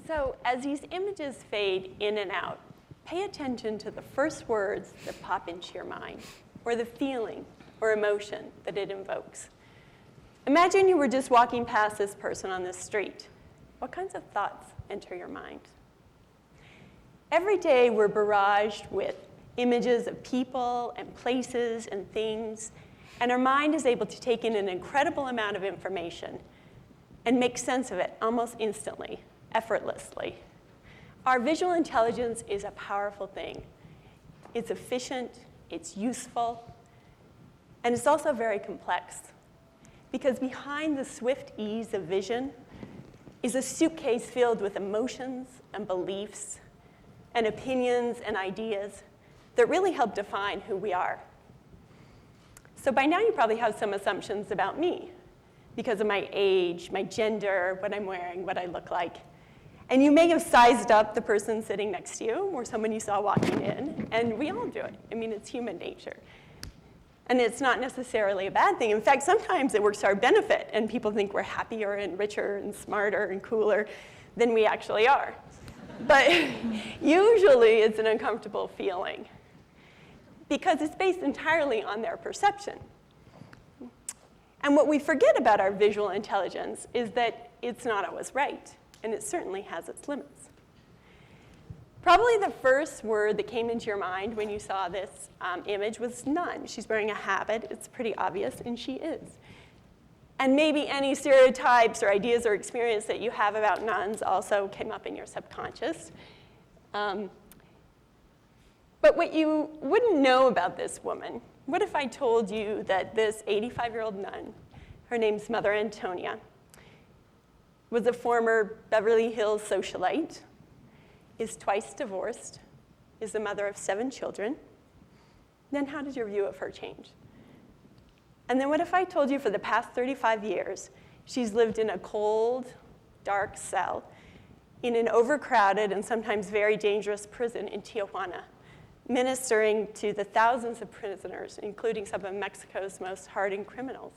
So as these images fade in and out, pay attention to the first words that pop into your mind, or the feeling or emotion that it invokes. Imagine you were just walking past this person on the street. What kinds of thoughts enter your mind? Every day we're barraged with images of people and places and things, and our mind is able to take in an incredible amount of information and make sense of it almost instantly, effortlessly. Our visual intelligence is a powerful thing. It's efficient, it's useful, and it's also very complex. Because behind the swift ease of vision is a suitcase filled with emotions and beliefs and opinions and ideas that really help define who we are. So by now you probably have some assumptions about me because of my age, my gender, what I'm wearing, what I look like. And you may have sized up the person sitting next to you or someone you saw walking in, and we all do it. I mean, it's human nature. And it's not necessarily a bad thing. In fact, sometimes it works to our benefit, and people think we're happier and richer and smarter and cooler than we actually are. But usually it's an uncomfortable feeling because it's based entirely on their perception. And what we forget about our visual intelligence is that it's not always right, and it certainly has its limits. Probably the first word that came into your mind when you saw this image was nun. She's wearing a habit. It's pretty obvious, and she is. And maybe any stereotypes or ideas or experience that you have about nuns also came up in your subconscious. But what you wouldn't know about this woman, what if I told you that this 85-year-old nun, her name's Mother Antonia, was a former Beverly Hills socialite, is twice divorced, is the mother of 7 children? Then how did your view of her change? And then what if I told you for the past 35 years, she's lived in a cold, dark cell in an overcrowded and sometimes very dangerous prison in Tijuana, ministering to the thousands of prisoners, including some of Mexico's most hardened criminals?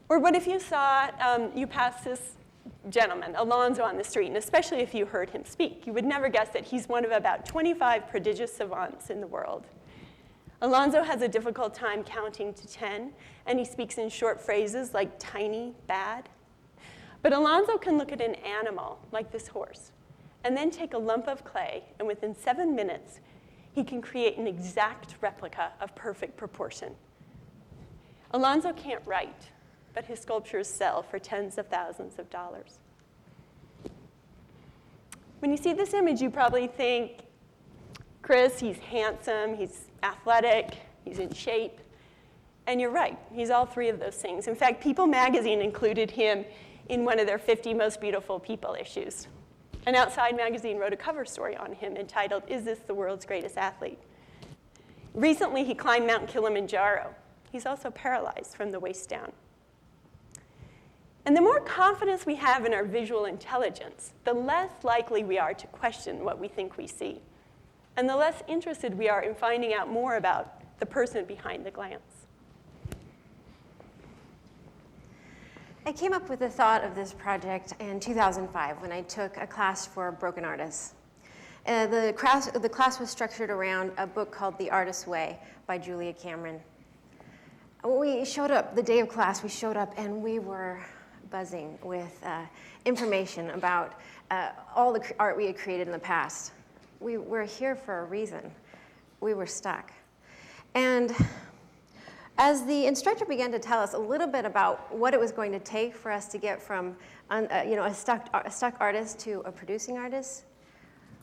Or what if you saw, you passed this gentleman, Alonzo, on the street, and especially if you heard him speak, you would never guess that he's one of about 25 prodigious savants in the world. Alonzo has a difficult time counting to 10, and he speaks in short phrases like tiny, bad. But Alonzo can look at an animal, like this horse, and then take a lump of clay, and within 7 minutes, he can create an exact replica of perfect proportion. Alonzo can't write, but his sculptures sell for tens of thousands of dollars. When you see this image, you probably think, Chris, he's handsome, he's athletic, he's in shape. And you're right, he's all 3 of those things. In fact, People magazine included him in one of their 50 Most Beautiful People issues. And Outside magazine wrote a cover story on him entitled, Is This the World's Greatest Athlete? Recently, he climbed Mount Kilimanjaro. He's also paralyzed from the waist down. And the more confidence we have in our visual intelligence, the less likely we are to question what we think we see, and the less interested we are in finding out more about the person behind the glance. I came up with the thought of this project in 2005 when I took a class for broken artists. The class was structured around a book called The Artist's Way by Julia Cameron. When we showed up, the day of class, we showed up and we were buzzing with information about all the art we had created in the past. We were here for a reason. We were stuck. And as the instructor began to tell us a little bit about what it was going to take for us to get from a stuck artist to a producing artist,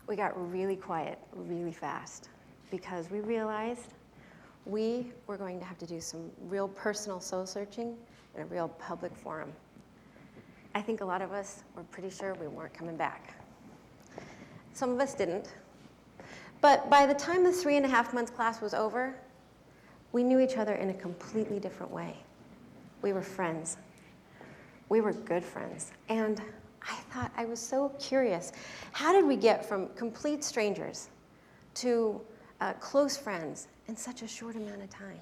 we got really quiet really fast because we realized we were going to have to do some real personal soul searching in a real public forum. I think a lot of us were pretty sure we weren't coming back. Some of us didn't. But by the time the 3.5-month class was over, we knew each other in a completely different way. We were friends. We were good friends. And I thought, I was so curious, how did we get from complete strangers to close friends in such a short amount of time?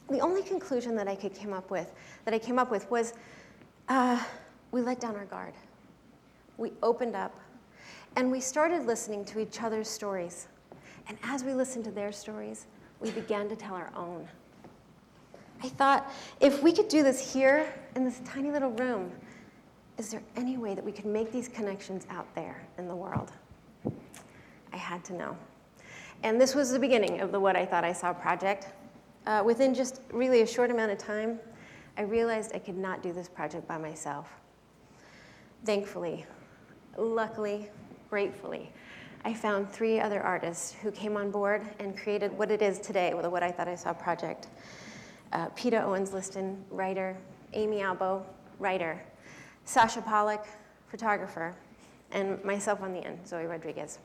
The only conclusion that I came up with was we let down our guard. we opened up, and we started listening to each other's stories. And as we listened to their stories, we began to tell our own. I thought, if we could do this here in this tiny little room, is there any way that we could make these connections out there in the world? I had to know. And this was the beginning of the What I Thought I Saw project. Within just really a short amount of time, I realized I could not do this project by myself. Thankfully, luckily, gratefully, I found 3 other artists who came on board and created what it is today with the What I Thought I Saw project. Peta Owens-Liston, writer, Amy Albo, writer, Sasha Polak, photographer, and myself on the end, Zoë Rodriguez.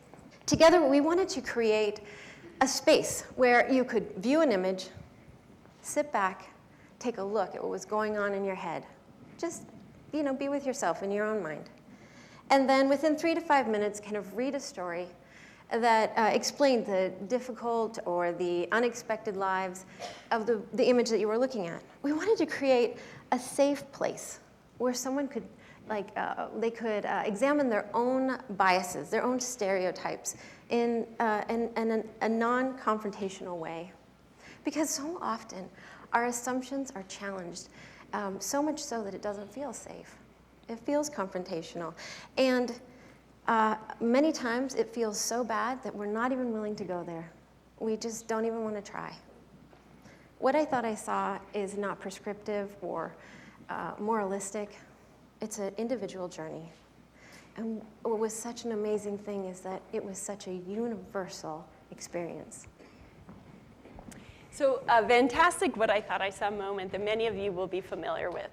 Together, we wanted to create a space where you could view an image, sit back, take a look at what was going on in your head. Just, be with yourself in your own mind. And then within 3 to 5 minutes, kind of read a story that explained the difficult or the unexpected lives of the image that you were looking at. We wanted to create a safe place where someone could examine their own biases, their own stereotypes in a non-confrontational way. Because so often, our assumptions are challenged, so much so that it doesn't feel safe. It feels confrontational. And many times, it feels so bad that we're not even willing to go there. We just don't even want to try. What I Thought I Saw is not prescriptive or moralistic. It's an individual journey. And what was such an amazing thing is that it was such a universal experience. So a fantastic What I Thought I Saw moment that many of you will be familiar with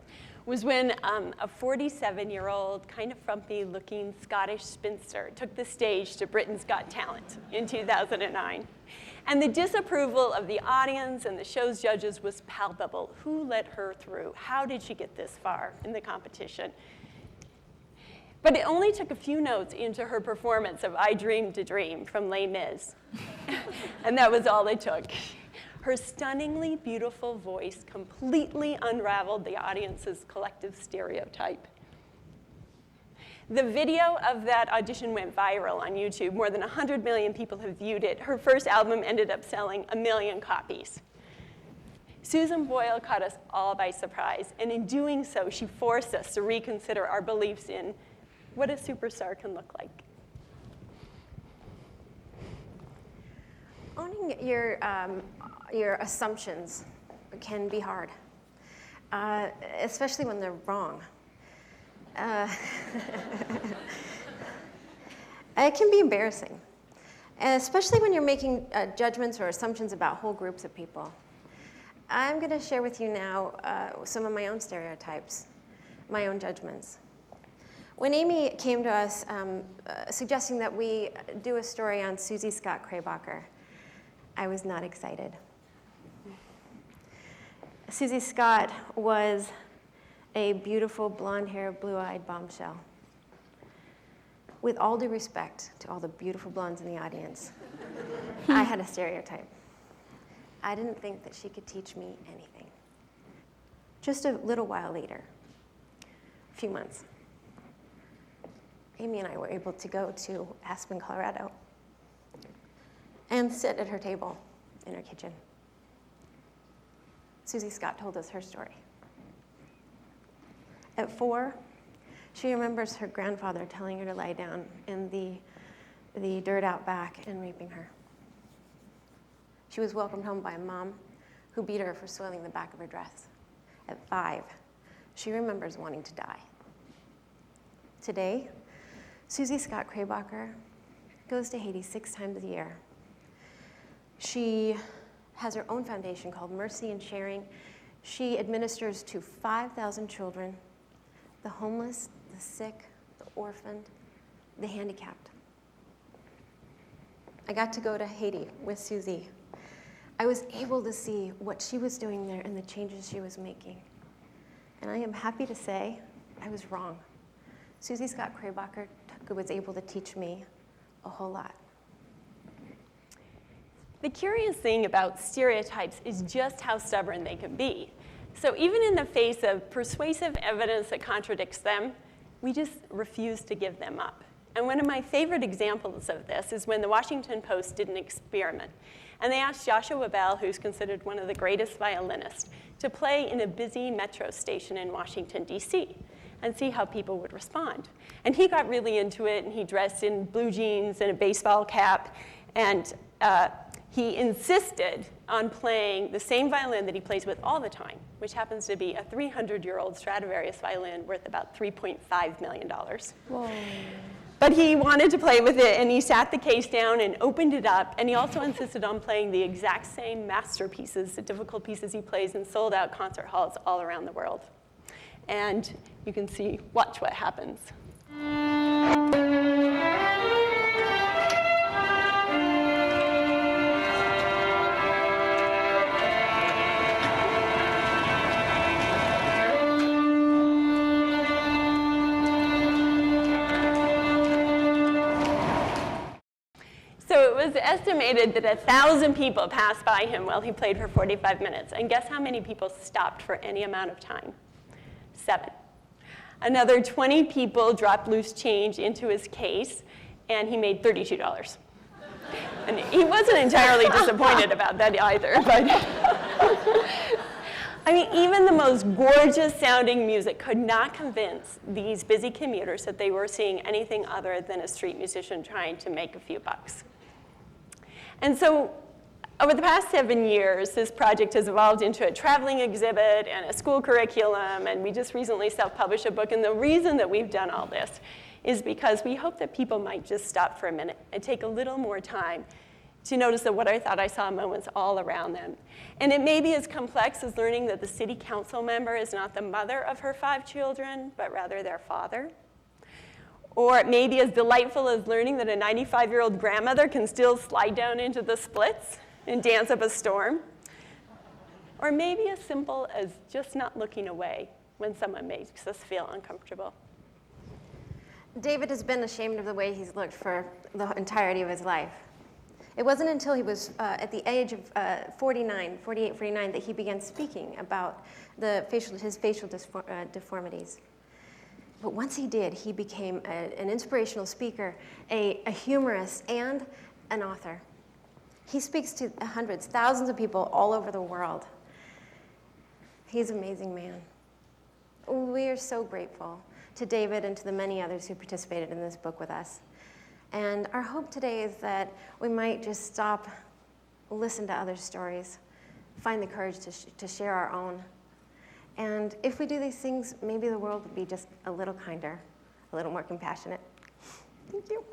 was when a 47-year-old, kind of frumpy-looking Scottish spinster took the stage to Britain's Got Talent in 2009. And the disapproval of the audience and the show's judges was palpable. Who let her through? How did she get this far in the competition? But it only took a few notes into her performance of I Dreamed a Dream from Les Mis. And that was all it took. Her stunningly beautiful voice completely unraveled the audience's collective stereotype. The video of that audition went viral on YouTube. More than 100 million people have viewed it. Her first album ended up selling 1 million copies. Susan Boyle caught us all by surprise, and in doing so, she forced us to reconsider our beliefs in what a superstar can look like. Owning your assumptions can be hard, especially when they're wrong. It can be embarrassing, especially when you're making judgments or assumptions about whole groups of people. I'm going to share with you now some of my own stereotypes, my own judgments. When Amy came to us suggesting that we do a story on Susie Scott Kraybacher, I was not excited. Susie Scott was a beautiful, blonde-haired, blue-eyed bombshell. With all due respect to all the beautiful blondes in the audience, I had a stereotype. I didn't think that she could teach me anything. Just a little while later, a few months, Amy and I were able to go to Aspen, Colorado, and sit at her table in her kitchen. Susie Scott told us her story. At 4, she remembers her grandfather telling her to lie down in the dirt out back and raping her. She was welcomed home by a mom who beat her for soiling the back of her dress. At 5, she remembers wanting to die. Today, Susie Scott Kraybacher goes to Haiti 6 times a year. She has her own foundation called Mercy and Sharing. She administers to 5,000 children, the homeless, the sick, the orphaned, the handicapped. I got to go to Haiti with Susie. I was able to see what she was doing there and the changes she was making. And I am happy to say I was wrong. Susie Scott Kraybacher was able to teach me a whole lot. The curious thing about stereotypes is just how stubborn they can be. So even in the face of persuasive evidence that contradicts them, we just refuse to give them up. And one of my favorite examples of this is when the Washington Post did an experiment. And they asked Joshua Bell, who's considered one of the greatest violinists, to play in a busy metro station in Washington, D.C., and see how people would respond. And he got really into it, and he dressed in blue jeans and a baseball cap, and he insisted on playing the same violin that he plays with all the time, which happens to be a 300-year-old Stradivarius violin worth about $3.5 million. Whoa. But he wanted to play with it, and he sat the case down and opened it up, and he also insisted on playing the exact same masterpieces, the difficult pieces he plays in sold-out concert halls all around the world. And you can see, watch what happens. So it was estimated that 1,000 people passed by him while he played for 45 minutes. And guess how many people stopped for any amount of time? 7. Another 20 people dropped loose change into his case, and he made $32. And he wasn't entirely disappointed about that either. But I mean, even the most gorgeous sounding music could not convince these busy commuters that they were seeing anything other than a street musician trying to make a few bucks. And so over the past 7 years, this project has evolved into a traveling exhibit and a school curriculum, and we just recently self-published a book. And the reason that we've done all this is because we hope that people might just stop for a minute and take a little more time to notice that what I thought I saw moments all around them. And it may be as complex as learning that the city council member is not the mother of her 5 children, but rather their father. Or it may be as delightful as learning that a 95-year-old grandmother can still slide down into the splits and dance up a storm. Or maybe as simple as just not looking away when someone makes us feel uncomfortable. David has been ashamed of the way he's looked for the entirety of his life. It wasn't until he was at the age of 48, 49, that he began speaking about his facial deformities. But once he did, he became an inspirational speaker, a humorist, and an author. He speaks to hundreds, thousands of people all over the world. He's an amazing man. We are so grateful to David and to the many others who participated in this book with us. And our hope today is that we might just stop, listen to other stories, find the courage to share our own. And if we do these things, maybe the world would be just a little kinder, a little more compassionate. Thank you.